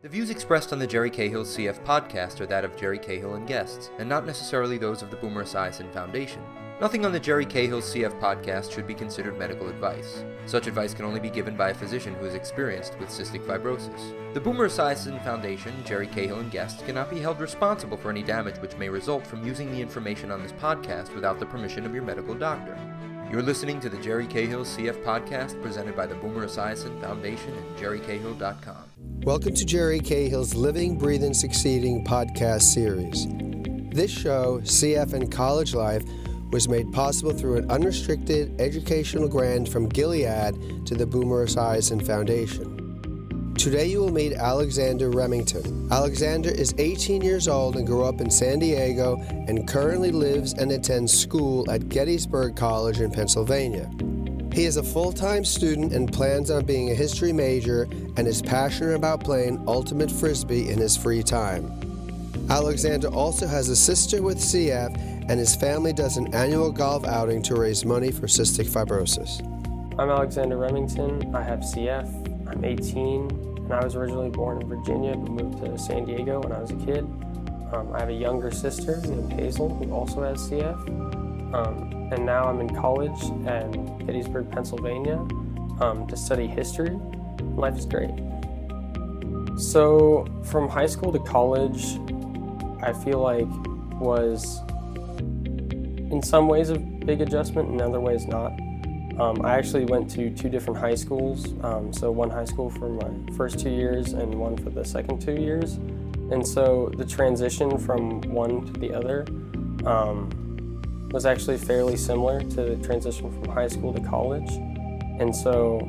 The views expressed on the Jerry Cahill CF podcast are that of Jerry Cahill and guests, and not necessarily those of the Boomer Esiason Foundation. Nothing on the Jerry Cahill CF podcast should be considered medical advice. Such advice can only be given by a physician who is experienced with cystic fibrosis. The Boomer Esiason Foundation, Jerry Cahill and guests cannot be held responsible for any damage which may result from using the information on this podcast without the permission of your medical doctor. You're listening to the Jerry Cahill CF podcast presented by the Boomer Esiason Foundation and jerrycahill.com. Welcome to Jerry Cahill's Living, Breathing, Succeeding podcast series. This show, CF and College Life, was made possible through an unrestricted educational grant from Gilead to the Boomer Esiason Foundation. Today you will meet Alexander Remington. Alexander is 18 years old and grew up in San Diego and currently lives and attends school at Gettysburg College in Pennsylvania. He is a full-time student and plans on being a history major and is passionate about playing ultimate frisbee in his free time. Alexander also has a sister with CF, and his family does an annual golf outing to raise money for cystic fibrosis. I'm Alexander Remington. I have CF. I'm 18, and I was originally born in Virginia but moved to San Diego when I was a kid. I have a younger sister named Hazel who also has CF. And now I'm in college at Gettysburg, Pennsylvania, to study history. Life is great. So from high school to college, I feel like was in some ways a big adjustment, in other ways not. I actually went to two different high schools, so one high school for my first 2 years and one for the second 2 years. And so the transition from one to the other was actually fairly similar to the transition from high school to college. And so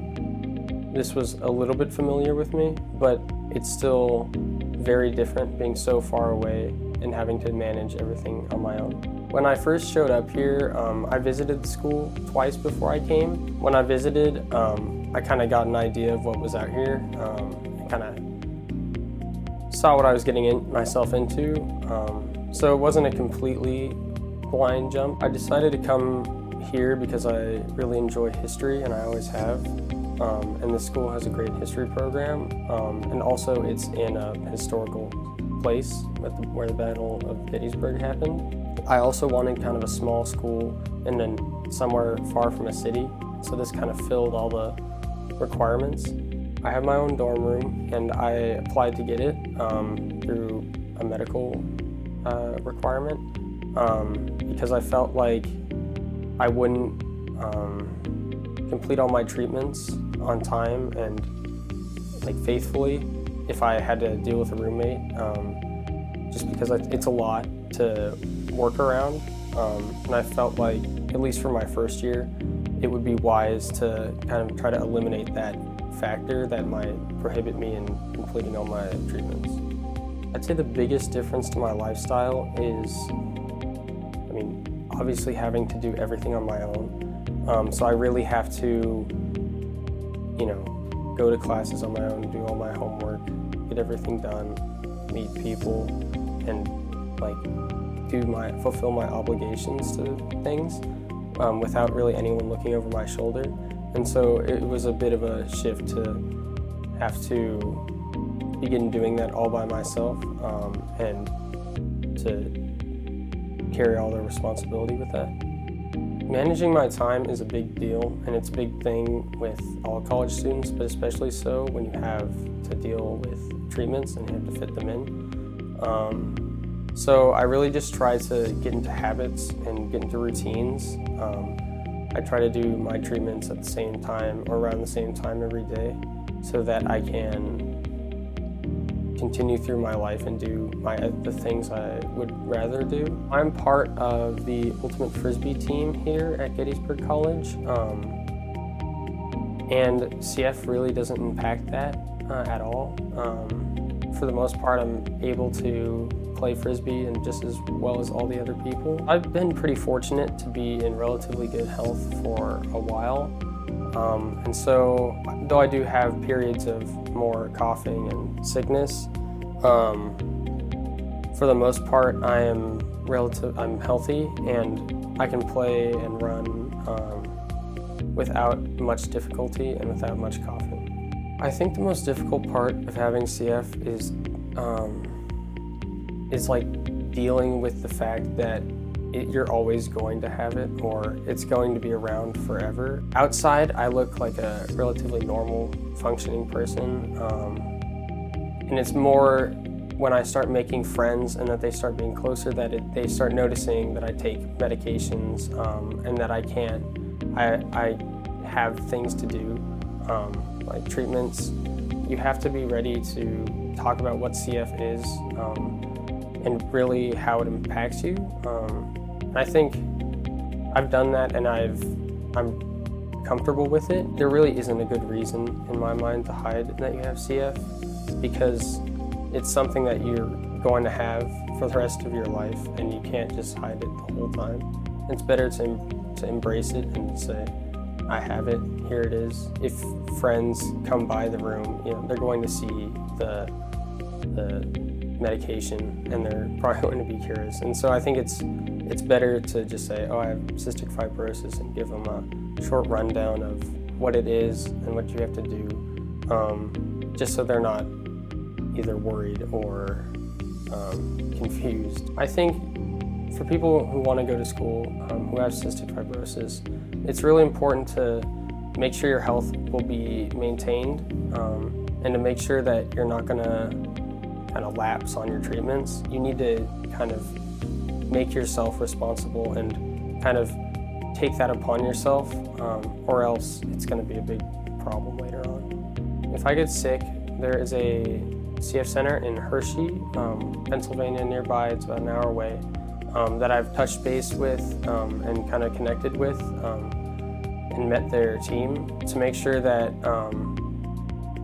this was a little bit familiar with me, but it's still very different being so far away and having to manage everything on my own. When I first showed up here, I visited the school twice before I came. When I visited, I kind of got an idea of what was out here. I kind of saw what I was getting myself into. So it wasn't a completely blind jump. I decided to come here because I really enjoy history, and I always have. And the school has a great history program, and also it's in a historical place where the Battle of Gettysburg happened. I also wanted kind of a small school and then somewhere far from a city, so this kind of filled all the requirements. I have my own dorm room, and I applied to get it through a medical requirement because I felt like I wouldn't complete all my treatments on time and faithfully if I had to deal with a roommate, just because it's a lot to work around, and I felt like, at least for my first year, it would be wise to kind of try to eliminate that factor that might prohibit me in completing all my treatments. I'd say the biggest difference to my lifestyle is, obviously having to do everything on my own. So I really have to, go to classes on my own, do all my homework, get everything done, meet people, and fulfill my obligations to things without really anyone looking over my shoulder. And so it was a bit of a shift to have to begin doing that all by myself, and to carry all the responsibility with that. Managing my time is a big deal, and it's a big thing with all college students, but especially so when you have to deal with treatments and you have to fit them in. So I really just try to get into habits and get into routines. I try to do my treatments at the same time or around the same time every day so that I can continue through my life and do the things I would rather do. I'm part of the Ultimate Frisbee team here at Gettysburg College, and CF really doesn't impact that at all. For the most part, I'm able to play frisbee and just as well as all the other people. I've been pretty fortunate to be in relatively good health for a while, and so though I do have periods of more coughing and sickness, for the most part I'm healthy and I can play and run without much difficulty and without much coughing. I think the most difficult part of having CF is like dealing with the fact that you're always going to have it, or it's going to be around forever. Outside, I look like a relatively normal, functioning person, and it's more when I start making friends and that they start being closer, that they start noticing that I take medications and that I have things to do, like treatments. You have to be ready to talk about what CF is and really how it impacts you. I think I've done that, and I'm comfortable with it. There really isn't a good reason in my mind to hide that you have CF, because it's something that you're going to have for the rest of your life, and you can't just hide it the whole time. It's better to embrace it and say, I have it, here it is. If friends come by the room, they're going to see the medication, and they're probably going to be curious. And so I think it's better to just say, oh, I have cystic fibrosis, and give them a short rundown of what it is and what you have to do, just so they're not either worried or confused. I think for people who want to go to school, who have cystic fibrosis, it's really important to make sure your health will be maintained, and to make sure that you're not going to kind of lapse on your treatments. You need to kind of make yourself responsible and kind of take that upon yourself, or else it's going to be a big problem later on. If I get sick, there is a CF Center in Hershey, Pennsylvania, nearby. It's about an hour away, that I've touched base with and kind of connected with, and met their team to make sure that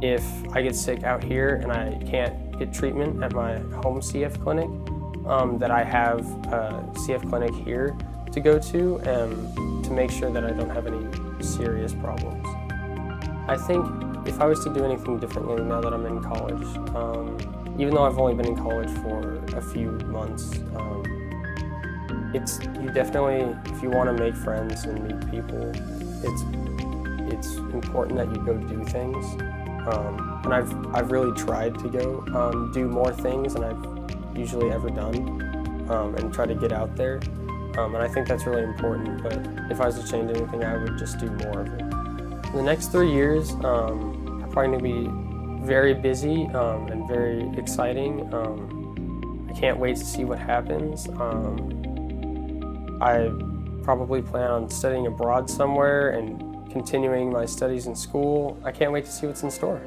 if I get sick out here and I can't get treatment at my home CF clinic, that I have a CF clinic here to go to make sure that I don't have any serious problems. I think if I was to do anything differently now that I'm in college, even though I've only been in college for a few months, you definitely, if you want to make friends and meet people, it's important that you go do things. And I've really tried to go do more things than I've usually ever done, and try to get out there. And I think that's really important, but if I was to change anything, I would just do more of it. In the next 3 years, are probably going to be very busy and very exciting. I can't wait to see what happens. I probably plan on studying abroad somewhere and continuing my studies in school. I can't wait to see what's in store.